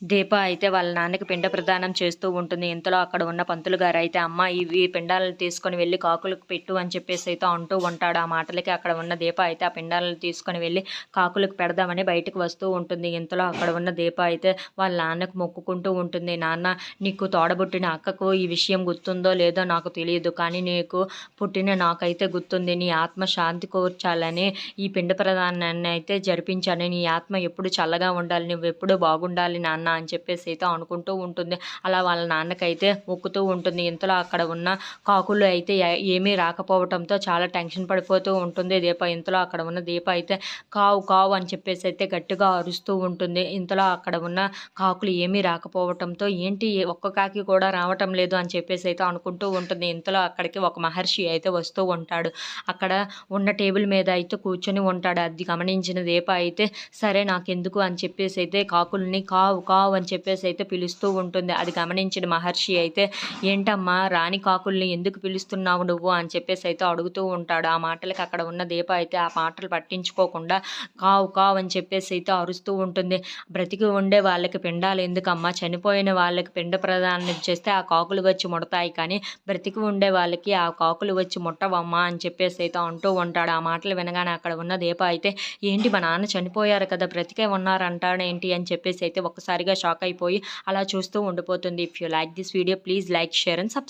దీప అయితే వాళ్ళ నాన్నకి పిండ ప్రదానం చేస్తూ ఉంటుంది. ఇంతలో అక్కడ ఉన్న పంతులు గారు అయితే, "అమ్మ ఇవి పిండాలను తీసుకొని వెళ్ళి కాకులకు పెట్టు" అని చెప్పేసి అయితే అంటూ ఉంటాడు. ఆ మాటలకి అక్కడ ఉన్న దీప అయితే ఆ పిండాలను తీసుకొని వెళ్ళి కాకులకు పెడదామని బయటకు వస్తూ ఉంటుంది. ఇంతలో అక్కడ ఉన్న దీప అయితే వాళ్ళ నాన్నకు మొక్కుకుంటూ ఉంటుంది. "నాన్న, నీకు తోడబుట్టిన అక్కకు ఈ విషయం గుర్తుందో లేదో నాకు తెలియదు. కానీ నీకు పుట్టిన నాకైతే గుర్తుంది. నీ ఆత్మ శాంతి కూర్చాలని ఈ పిండ ప్రదానాన్ని అయితే జరిపించాను. నీ ఆత్మ ఎప్పుడు చల్లగా ఉండాలి. నువ్వెప్పుడూ బాగుండాలి నాన్న" అని చెప్పేసి అయితే అనుకుంటూ ఉంటుంది. అలా వాళ్ళ నాన్నకైతే మొక్కుతూ ఉంటుంది. ఇంతలో అక్కడ ఉన్న కాకులు అయితే ఏమీ రాకపోవటంతో చాలా టెన్షన్ పడిపోతూ ఉంటుంది దీప. ఇంతలో అక్కడ ఉన్న దీప అయితే కావు కావు అని చెప్పేసి అయితే గట్టిగా అరుస్తూ ఉంటుంది. ఇంతలో అక్కడ ఉన్న కాకులు ఏమీ రాకపోవటంతో ఏంటి ఒక్క కాకి కూడా రావటం లేదు అని చెప్పేసి అయితే అనుకుంటూ ఉంటుంది. ఇంతలో అక్కడికి ఒక మహర్షి అయితే వస్తూ ఉంటాడు. అక్కడ ఉన్న టేబుల్ మీద అయితే కూర్చొని ఉంటాడు. అది గమనించిన దీప అయితే సరే నాకెందుకు అని చెప్పేసి అయితే కాకుల్ని కావు కావు అని చెప్పేసి అయితే పిలుస్తూ ఉంటుంది. అది గమనించిన మహర్షి అయితే, "ఏంటమ్మా రాణి కాకుల్ని ఎందుకు పిలుస్తున్నావు నువ్వు" అని చెప్పేసి అయితే అడుగుతూ ఉంటాడు. ఆ మాటలకి అక్కడ ఉన్న దీప అయితే ఆ మాటలు పట్టించుకోకుండా కావు కావు అని చెప్పేసి అయితే అరుస్తూ ఉంటుంది. "బ్రతికి ఉండే వాళ్ళకి పిండాలు ఎందుకమ్మా, చనిపోయిన వాళ్ళకి పిండ ప్రదానం చేస్తే ఆ కాకులు వచ్చి ముడతాయి, కానీ బ్రతికి ఉండే వాళ్ళకి ఆ కాకులు వచ్చి ముట్టవమ్మా" అని చెప్పేసి అయితే అంటూ ఉంటాడు. ఆ మాటలు వినగానే అక్కడ ఉన్న దీప అయితే, "ఏంటి మా నాన్న చనిపోయారు కదా, బ్రతికే ఉన్నారంటాడేంటి" అని చెప్పేసి అయితే ఒక్కసారిగా షాక్ అయిపోయి అలా చూస్తూ ఉండిపోతుంది. If you like this video please like, share and subscribe.